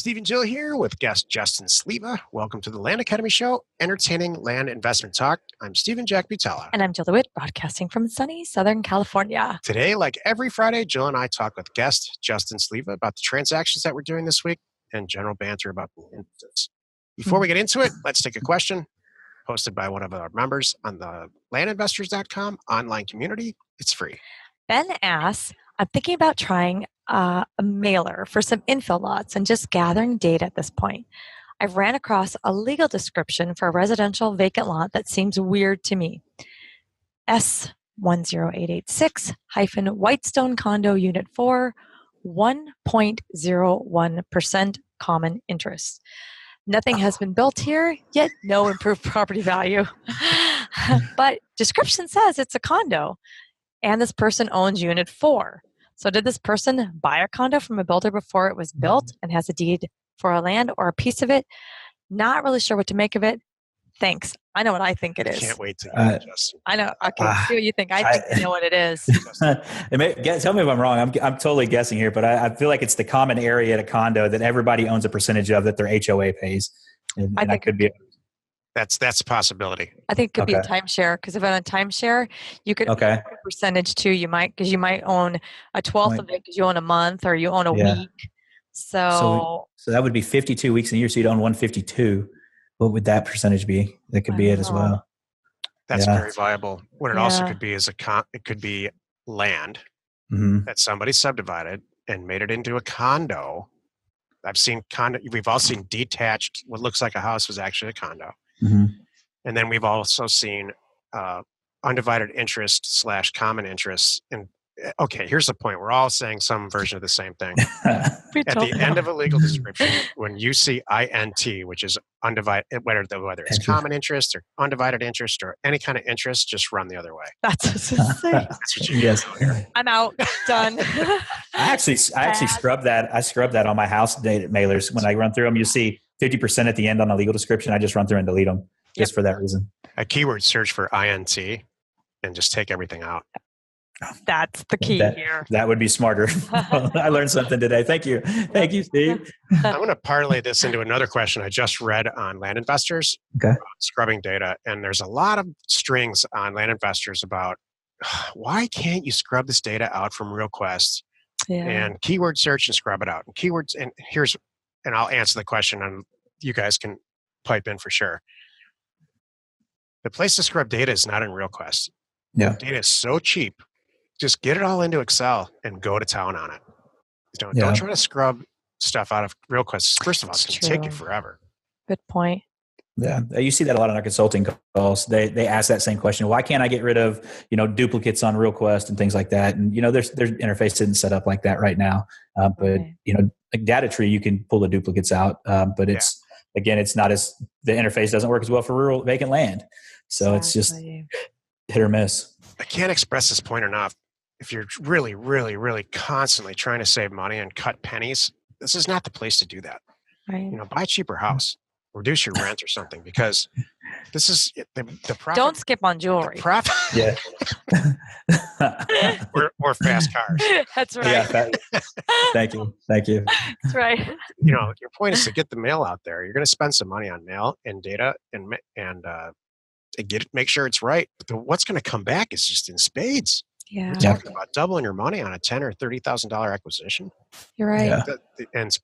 Steve and Jill here with guest Justin Sleva. Welcome to the Land Academy Show, entertaining land investment talk. I'm Stephen Jack Butella. And I'm Jill DeWitt, broadcasting from sunny Southern California. Today, like every Friday, Jill and I talk with guest Justin Sleva about the transactions that we're doing this week and general banter about the inputs. Before we get into it, let's take a question posted by one of our members on the landinvestors.com online community. It's free. Ben asks, I'm thinking about trying a mailer for some infill lots and just gathering data at this point. I've ran across a legal description for a residential vacant lot that seems weird to me. S10886-Whitestone Condo Unit 4, 1.01% common interest. Nothing has been built here, yet no improved property value. But description says it's a condo, and this person owns Unit 4. So did this person buy a condo from a builder before it was built and has a deed for a land or a piece of it? Not really sure what to make of it. Thanks. I know what I think it is. Can't wait to hear it, Justin. I know. Okay, see what you think. I think you know what it is. Tell me if I'm wrong. I'm totally guessing here, but I feel like it's the common area at a condo that everybody owns a percentage of that their HOA pays. And I could be. That's a possibility. I think it could be a timeshare, because if on a timeshare, you could own a percentage too. You might own a 12th of it because you own a month or you own a week. So that would be 52 weeks in a year. So you'd own 152. What would that percentage be? That could be it as well. That's very viable. What it also could be is it could be land that somebody subdivided and made it into a condo. I've seen condo. We've all seen detached. What looks like a house was actually a condo. And then we've also seen undivided interest / common interest. And okay, here's the point. We're all saying some version of the same thing. At the end of a legal description, when you see INT, which is undivided, whether it's common interest or undivided interest or any kind of interest, just run the other way. That's insane. That's what you do here. I'm out. Done. I actually scrub that. I scrub that on my house data mailers. When I run through them, you see 50% at the end on a legal description. I just run through and delete them just for that reason. A keyword search for INT and just take everything out. That's the key here. That would be smarter. I learned something today. Thank you. Thank you, Steve. I'm going to parlay this into another question I just read on Land Investors, scrubbing data. And there's a lot of strings on Land Investors about why can't you scrub this data out from RealQuest and keyword search and scrub it out. And keywords, and I'll answer the question and you guys can pipe in for sure. The place to scrub data is not in RealQuest. Yeah. Data is so cheap. Just get it all into Excel and go to town on it. Don't try to scrub stuff out of RealQuest. First of all, it's going to take you forever. Good point. Yeah, you see that a lot on our consulting calls. They ask that same question. Why can't I get rid of duplicates on RealQuest and things like that? And there's interface isn't set up like that right now. But like data tree, you can pull the duplicates out. But it's not as the interface doesn't work as well for rural vacant land. So it's just hit or miss. I can't express this point enough. If you're really, really, really constantly trying to save money and cut pennies, this is not the place to do that. Right. Buy a cheaper house, reduce your rent or something, because this is the profit. Don't skip on jewelry. Profit. Yeah. or fast cars. That's right. Yeah, thank you. That's right. Your point is to get the mail out there. You're going to spend some money on mail and data and make sure it's right. But what's going to come back is just in spades. Yeah. We're talking about doubling your money on a $10,000 or $30,000 acquisition. You're right. Yeah. And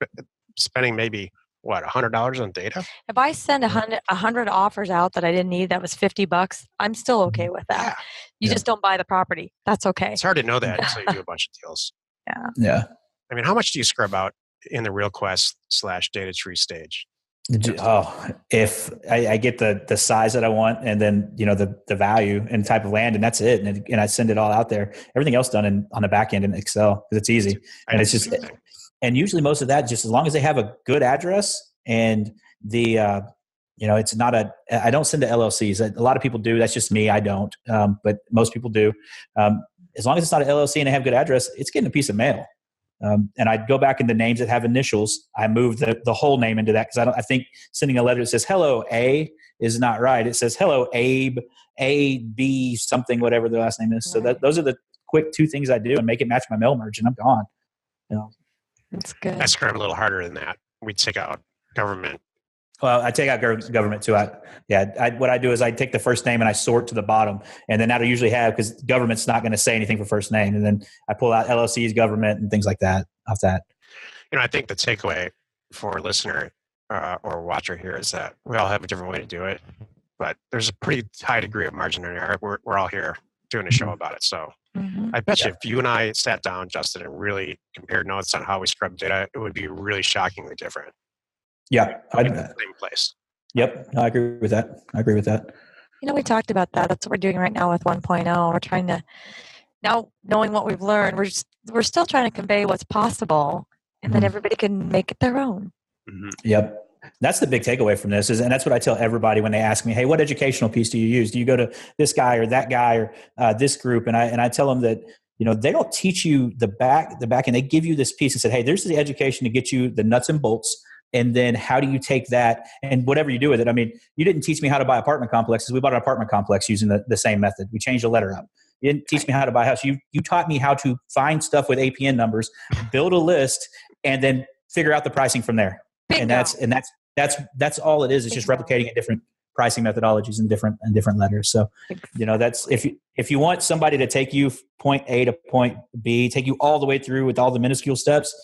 spending maybe $100 on data. If I send 100 offers out that I didn't need, that was $50, I'm still okay with that. Yeah. You just don't buy the property. That's okay. It's hard to know that until you do a bunch of deals. Yeah. I mean, how much do you scrub out in the RealQuest / data tree stage? Oh, if I get the size that I want, and then the value and type of land, and that's it, and I send it all out there. Everything else done on the back end in Excel because it's easy, and it's just. And usually, most of that, just as long as they have a good address and it's not I don't send to LLCs. A lot of people do. That's just me. I don't, but most people do. As long as it's not an LLC and they have good address, it's getting a piece of mail. And I'd go back into names that have initials. I moved the whole name into that because I think sending a letter that says "Hello A" is not right. It says "Hello Abe, A B something, whatever the last name is." So those are the quick two things I do and make it match my mail merge, and I'm gone. That's good. I scrub a little harder than that. we take out government. Well, I take out government too. What I do is I take the first name and I sort to the bottom, and then that'll usually have, because government's not going to say anything for first name, and then I pull out LLCs, government, and things like that off that. I think the takeaway for a listener or watcher here is that we all have a different way to do it, but there's a pretty high degree of margin in there. We're all here doing a show about it, so I bet you if you and I sat down, Justin, and really compared notes on how we scrub data, it would be really shockingly different. Yeah. In the same place. Yep. No, I agree with that. We talked about that. That's what we're doing right now with 1.0. We're trying to, now knowing what we've learned, we're still trying to convey what's possible, and then everybody can make it their own. Yep. That's the big takeaway from this and that's what I tell everybody when they ask me, hey, what educational piece do you use? Do you go to this guy or that guy or this group? And I tell them that, they don't teach you the back, and they give you this piece and said, hey, there's the education to get you the nuts and bolts. And then how do you take that and whatever you do with it? I mean, you didn't teach me how to buy apartment complexes. We bought an apartment complex using the same method. We changed the letter up. You didn't teach me how to buy a house. You taught me how to find stuff with APN numbers, build a list, and then figure out the pricing from there. Bingo. And that's all it is. It's just replicating a different pricing methodologies and different letters. So, that's if you want somebody to take you point A to point B, take you all the way through with all the minuscule steps,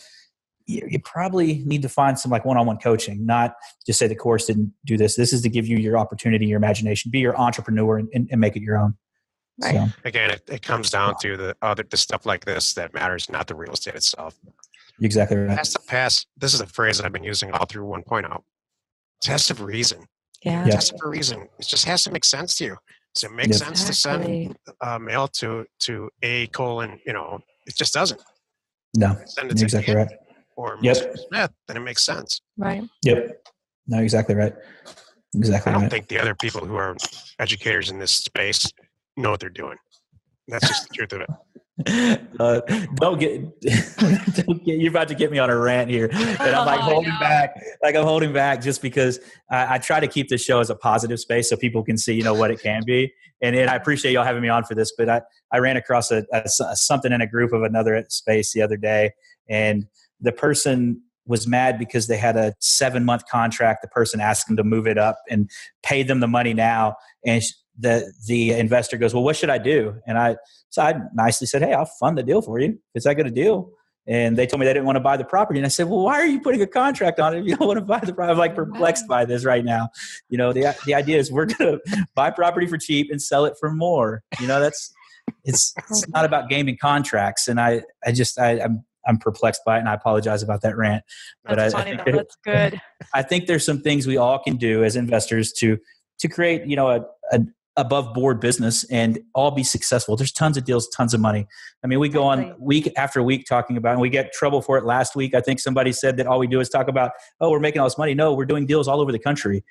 you probably need to find some like one-on-one coaching, not just say the course didn't do this. This is to give you your opportunity, your imagination, be your entrepreneur and make it your own. Right. So, again, it comes down to the stuff like this that matters, not the real estate itself. Exactly right. Has to pass. This is a phrase that I've been using all through 1.0. Test of reason. Yeah. Test of reason. It just has to make sense to you. Does it make sense to send mail to A colon? It just doesn't. No. Send it to exactly right. Or Mr. Smith, then it makes sense. Right. Yep. No, exactly right. Exactly I right. don't think the other people who are educators in this space know what they're doing. That's just the truth of it. Don't get you're about to get me on a rant here, and I'm like holding back just because I try to keep this show as a positive space so people can see what it can be, and I appreciate y'all having me on for this. But I ran across a something in a group of another space the other day, and the person was mad because they had a 7-month contract. The person asked them to move it up and pay them the money now, and the investor goes, well, what should I do? And I nicely said, hey, I'll fund the deal for you. Is that good a deal? And they told me they didn't want to buy the property. And I said, well, why are you putting a contract on it if you don't want to buy the property? I'm like perplexed by this right now. The idea is we're going to buy property for cheap and sell it for more. It's not about gaming contracts. And I'm perplexed by it, and I apologize about that rant. But that's funny, that's good. I think there's some things we all can do as investors to create, a above board business and all be successful. There's tons of deals, tons of money. I mean, we go on week after week talking about, and we get trouble for it. Last week, I think somebody said that all we do is talk about, we're making all this money. No, we're doing deals all over the country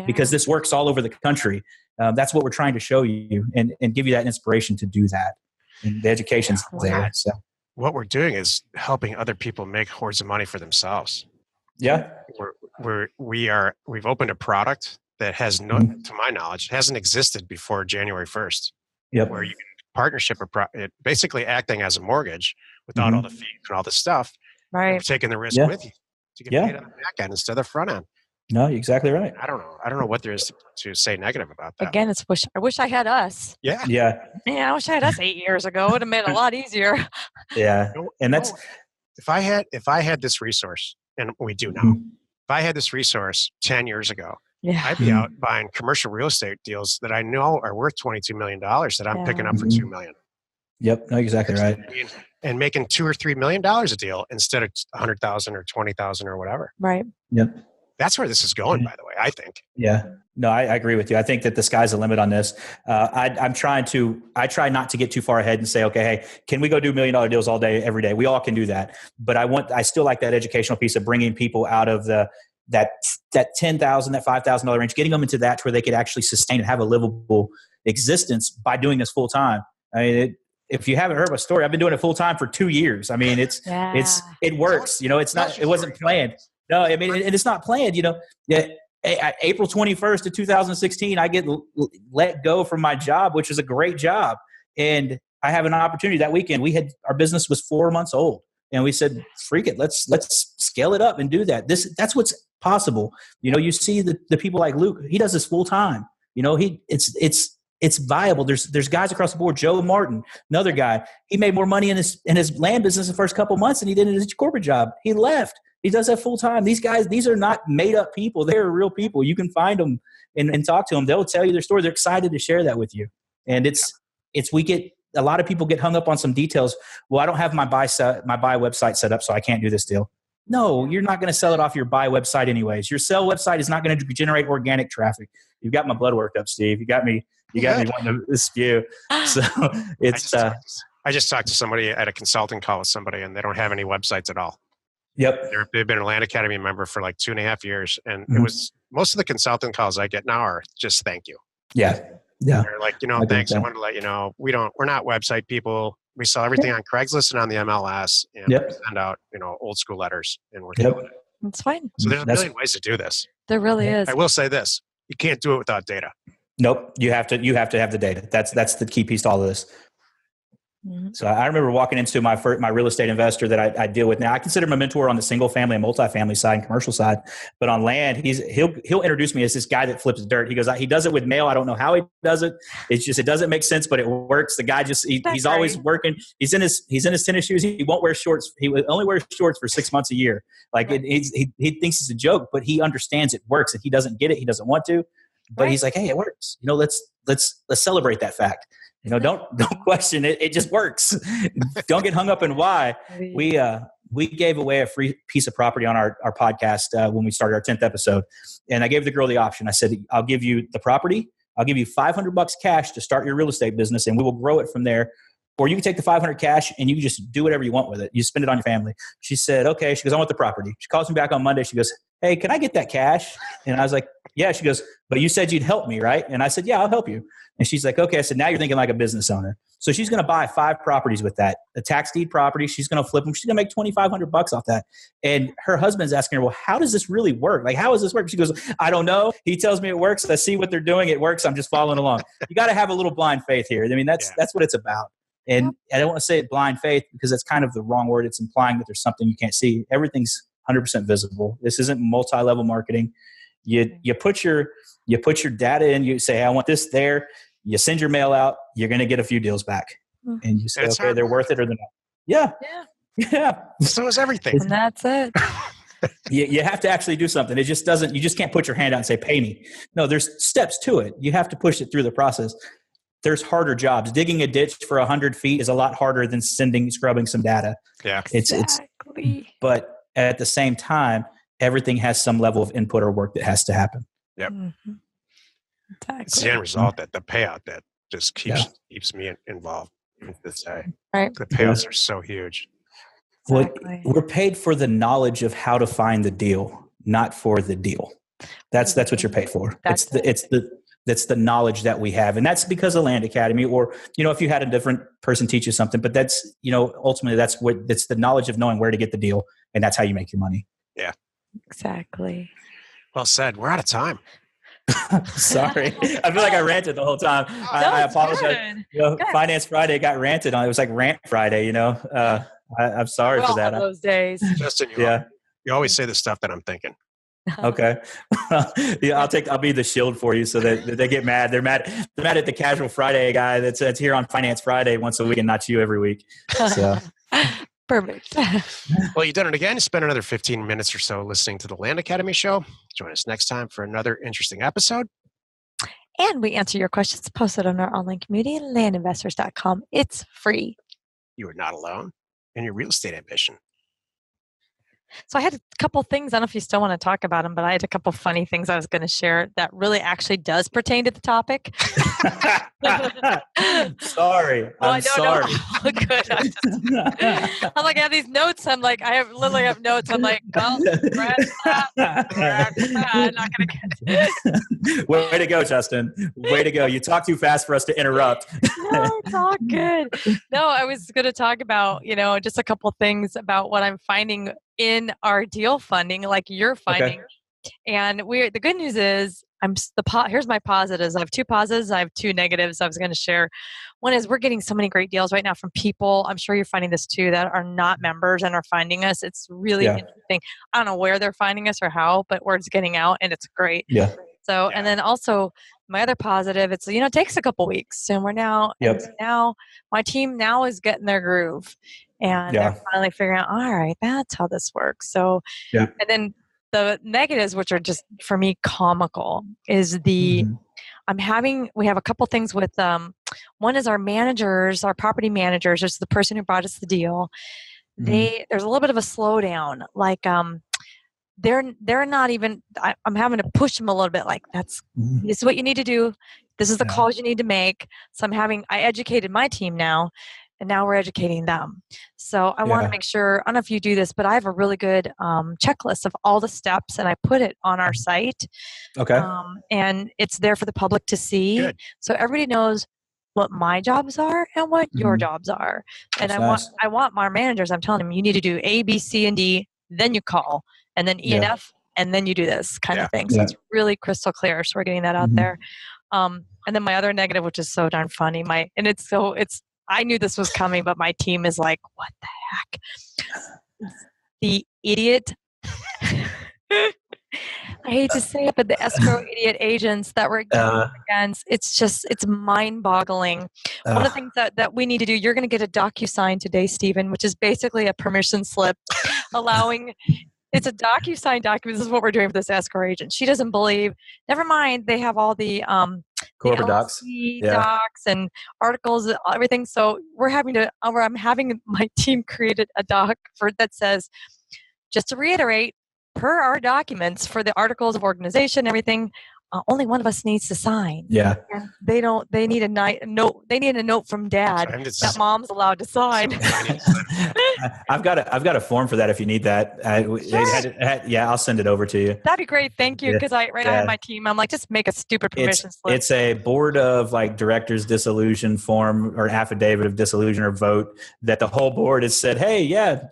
because this works all over the country. That's what we're trying to show you and give you that inspiration to do that. And the education's there. So what we're doing is helping other people make hordes of money for themselves. Yeah. We've opened a product that has to my knowledge, hasn't existed before January 1st. Yep. Where you can partnership it basically acting as a mortgage without all the fees and all the stuff. Right. You're taking the risk with you to get paid on the back end instead of the front end. No, you're exactly right. I don't know what there is to say negative about that. Again, I wish I had us. Yeah. Yeah. Man, I wish I had us 8 years ago. It would have made it a lot easier. Yeah. And that's if I had this resource, and we do now. If I had this resource 10 years ago, I'd be out buying commercial real estate deals that I know are worth $22 million that I'm picking up for $2 million. Yep, no, exactly right. And making $2 or $3 million a deal instead of $100,000 or $20,000 or whatever. Right. Yep. That's where this is going, by the way, I think. Yeah. No, I agree with you. I think that the sky's the limit on this. I try not to get too far ahead and say, okay, hey, can we go do $1 million deals all day, every day? We all can do that. But I still like that educational piece of bringing people out of that $10,000, that $5,000 range, getting them into that to where they could actually sustain and have a livable existence by doing this full time. I mean, if you haven't heard my story, I've been doing it full time for 2 years. I mean, it works. It wasn't planned. No, I mean, and it's not planned. April 21st of 2016, I get let go from my job, which is a great job, and I have an opportunity that weekend. Our business was 4 months old. And we said, freak it. Let's scale it up and do that. That's what's possible. You see the people like Luke, he does this full time. It's viable. There's guys across the board. Joe Martin, another guy, he made more money in his land business the first couple of months than he did in his corporate job. He left. He does that full time. These guys, these are not made up people. They're real people. You can find them and talk to them. They'll tell you their story. They're excited to share that with you. And a lot of people get hung up on some details. Well, I don't have my buy website set up, so I can't do this deal. No, you're not going to sell it off your buy website anyways. Your sell website is not going to generate organic traffic. You've got my blood work up, Steve. You got me wanting to spew. So it's. I just talked to somebody at a consulting call with somebody, and they don't have any websites at all. Yep. They've been a Land Academy member for like 2.5 years. And it was most of the consulting calls I get now are just thank you. Yeah. Yeah. They're like, thanks. I wanted to let you know, we're not website people. We sell everything on Craigslist and on the MLS, and we send out, old school letters, and we're doing it. It's fine. So there's a million ways to do this. There really is. I will say this. You can't do it without data. Nope. You have to have the data. That's the key piece to all of this. Mm-hmm. So I remember walking into my real estate investor that I deal with now. I consider him a mentor on the single family and multifamily side and commercial side, but on land, he'll introduce me as this guy that flips dirt. He goes, he does it with mail. I don't know how he does it. It's just, it doesn't make sense, but it works. The guy he's always working. He's in his tennis shoes. He won't wear shorts. He only wears shorts for 6 months a year. Like he thinks it's a joke, but he understands it works, and he doesn't get it. He doesn't want to, but he's like, hey, it works. Let's celebrate that fact. Don't question it. It just works. Don't get hung up in why. We gave away a free piece of property on our podcast when we started our 10th episode. And I gave the girl the option. I said, I'll give you the property. I'll give you $500 cash to start your real estate business, and we will grow it from there. Or you can take the $500 cash and you can just do whatever you want with it. You spend it on your family. She said, okay. She goes, I want the property. She calls me back on Monday. She goes, hey, can I get that cash? And I was like, yeah. She goes, but you said you'd help me, right? And I said, yeah, I'll help you. And she's like, okay. I said, now you're thinking like a business owner. So she's going to buy 5 properties with that. A tax deed property. She's going to flip them. She's going to make $2,500 off that. And her husband's asking her, well, how does this really work? Like, how does this work? She goes, I don't know. He tells me it works. I see what they're doing. It works. I'm just following along. You got to have a little blind faith here. I mean, that's what it's about. And I don't want to say it blind faith because that's kind of the wrong word. It's implying that there's something you can't see. Everything's 100% visible. This isn't multi-level marketing. You put your data in. You say, hey, I want this there. You send your mail out. You're going to get a few deals back, and you say, okay, they're worth it or they're not. Yeah. So is everything. And that's it. You have to actually do something. It just doesn't. You just can't put your hand out and say, pay me. No, there's steps to it. You have to push it through the process. There's harder jobs. Digging a ditch for 100 feet is a lot harder than scrubbing some data. Yeah, exactly. But at the same time, everything has some level of input or work that has to happen. Yep. Mm-hmm. Exactly. It's the end result, that the payout that just keeps me involved this day. Right. The payouts are so huge. Exactly. We're paid for the knowledge of how to find the deal, not for the deal. That's what you're paid for. That's the knowledge that we have. And that's because of Land Academy, or, if you had a different person teach you something, but that's, ultimately that's the knowledge of knowing where to get the deal. And that's how you make your money. Yeah. Exactly. Well said. We're out of time. Sorry. I feel like I ranted the whole time. I apologize. Finance Friday got ranted on. It was like Rant Friday, I'm sorry for that. Those days. Justin, you always say the stuff that I'm thinking. Okay. I'll be the shield for you so that they get mad. They're mad at the casual Friday guy that's here on Finance Friday once a week and not you every week. So perfect. Well, you've done it again. Spend another 15 minutes or so listening to the Land Academy show. Join us next time for another interesting episode. And we answer your questions posted on our online community, landinvestors.com. It's free. You are not alone in your real estate ambition. So I had a couple things. I don't know if you still want to talk about them, but I had a couple funny things I was going to share that really actually does pertain to the topic. Sorry. I'm sorry. No. Good. I'm like, I have these notes. I'm like, I literally have notes. I'm like, well, I'm not going to get it. Way to go, Justin. Way to go. You talk too fast for us to interrupt. No, it's all good. No, I was going to talk about, just a couple things about what I'm finding in our deal funding, like you're finding. Okay. And the good news is here's my positives. I have 2 positives. I have 2 negatives I was going to share. One is we're getting so many great deals right now from people. I'm sure you're finding this too, that are not members and are finding us. It's really interesting. I don't know where they're finding us or how, but word's getting out and it's great. Yeah. So, and then also my other positive, it's, it takes a couple weeks and we're now, and now my team now is getting their groove and they're finally figuring out, all right, that's how this works. So, and then the negatives, which are just for me comical, is we have a couple things with, one is our managers, our property managers, just the person who brought us the deal. There's a little bit of a slowdown. Like, they're not even, I'm having to push them a little bit. Like, this is what you need to do. This is the calls you need to make. So I educated my team now, and now we're educating them. So I want to make sure, I don't know if you do this, but I have a really good checklist of all the steps, and I put it on our site. Okay. And it's there for the public to see. Good. So everybody knows what my jobs are and what your jobs are. And I want my managers, I'm telling them, you need to do A, B, C, and D, then you call, and then E and F, and then you do this kind of thing. So it's really crystal clear. So we're getting that out there. And then my other negative, which is so darn funny, I knew this was coming, but my team is like, what the heck? The idiot. I hate to say it, but the escrow idiot agents that we're against, it's mind-boggling. One of the things that we need to do, you're going to get a DocuSign today, Stephen, which is basically a permission slip allowing, it's a DocuSign document. This is what we're doing for this escrow agent. She doesn't believe, never mind, they have all the corporate docs, docs and articles, everything. So I'm having my team created a doc that says, just to reiterate, per our documents for the articles of organization, everything, only one of us needs to sign. Yeah. And they need a note. They need a note from dad that mom's allowed to sign. I've got a form for that if you need that. I'll send it over to you. That'd be great. Thank you. Because I have my team. I'm like, just make a stupid permission slip. It's a board of directors dissolution form or affidavit of dissolution or vote that the whole board has said, hey,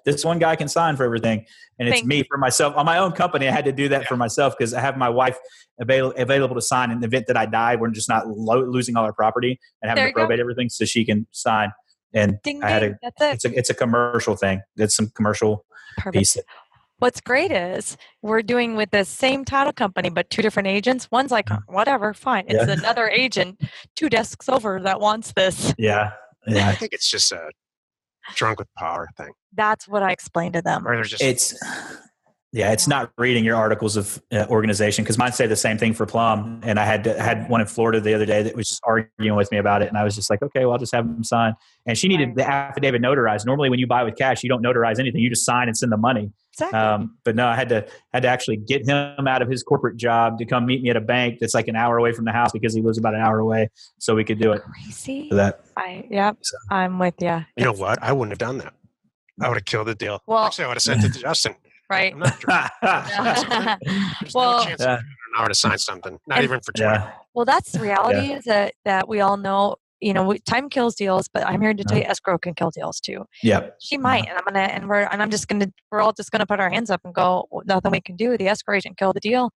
this one guy can sign for everything. And it's me for myself on my own company. I had to do that for myself because I have my wife available to sign in the event that I die. We're just not losing all our property and having to probate everything, so she can sign. And it's a commercial thing. It's some commercial piece. What's great is we're doing with the same title company, but 2 different agents. One's like, whatever, fine. It's another agent 2 desks over that wants this. Yeah. I think it's just a drunk with power thing. That's what I explained to them. Or just it's not reading your articles of organization, because mine say the same thing for Plum. And I had one in Florida the other day that was just arguing with me about it. And I was just like, okay, well, I'll just have them sign. And she needed the affidavit notarized. Normally when you buy with cash, you don't notarize anything. You just sign and send the money. Exactly. But no, I had to actually get him out of his corporate job to come meet me at a bank that's like an hour away from the house because he lives about an hour away, so we could do it. Crazy. For that. I'm with you. You know what? I wouldn't have done that. I would have killed the deal. Well, actually, I would have sent it to Justin. Right. There's no chance of an hour to sign something. Not even for 20. Well, that's the reality is that we all know. Time kills deals, but I'm here to tell you, escrow can kill deals too. Yeah, she might, and we're all just gonna put our hands up and go, nothing we can do. The escrow agent killed the deal.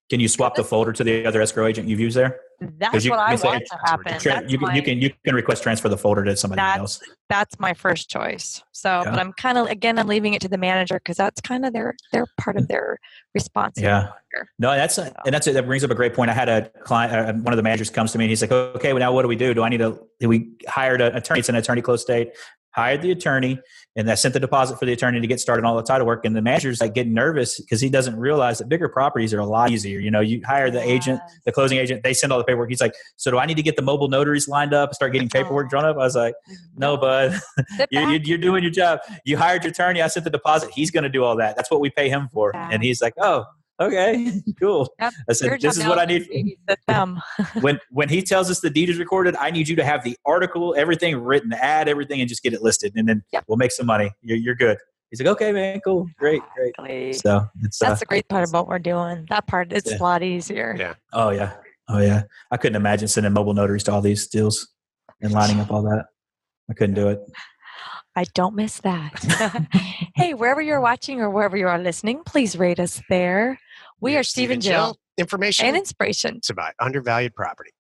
Can you swap the folder to the other escrow agent you've used there? That's what I want to happen. You can request transfer the folder to somebody else. That's my first choice. So, but I'm kind of I'm leaving it to the manager because that's kind of their part of their responsibility. Yeah. No, that brings up a great point. I had a client, one of the managers comes to me and he's like, okay, well, now what do we do? We hired an attorney. It's an attorney closed state. Hired the attorney, and I sent the deposit for the attorney to get started on all the title work. And the manager's getting nervous because he doesn't realize that bigger properties are a lot easier. You hire the agent, the closing agent, they send all the paperwork. He's like, so do I need to get the mobile notaries lined up and start getting paperwork drawn up? I was like, no, bud, you're doing your job. You hired your attorney. I sent the deposit. He's going to do all that. That's what we pay him for. And he's like, oh, okay, cool. Yep. I said, this is what I need. When he tells us the deed is recorded, I need you to have the article, everything written, add everything, and just get it listed, and then we'll make some money. You're good. He's like, okay, man, cool, great. So that's the great part about what we're doing. That part, it's a lot easier. Yeah. Oh yeah. I couldn't imagine sending mobile notaries to all these deals and lining up all that. I couldn't do it. I don't miss that. Hey, wherever you're watching or wherever you are listening, please rate us there. We are Steve and Jill. information and inspiration to buy undervalued property.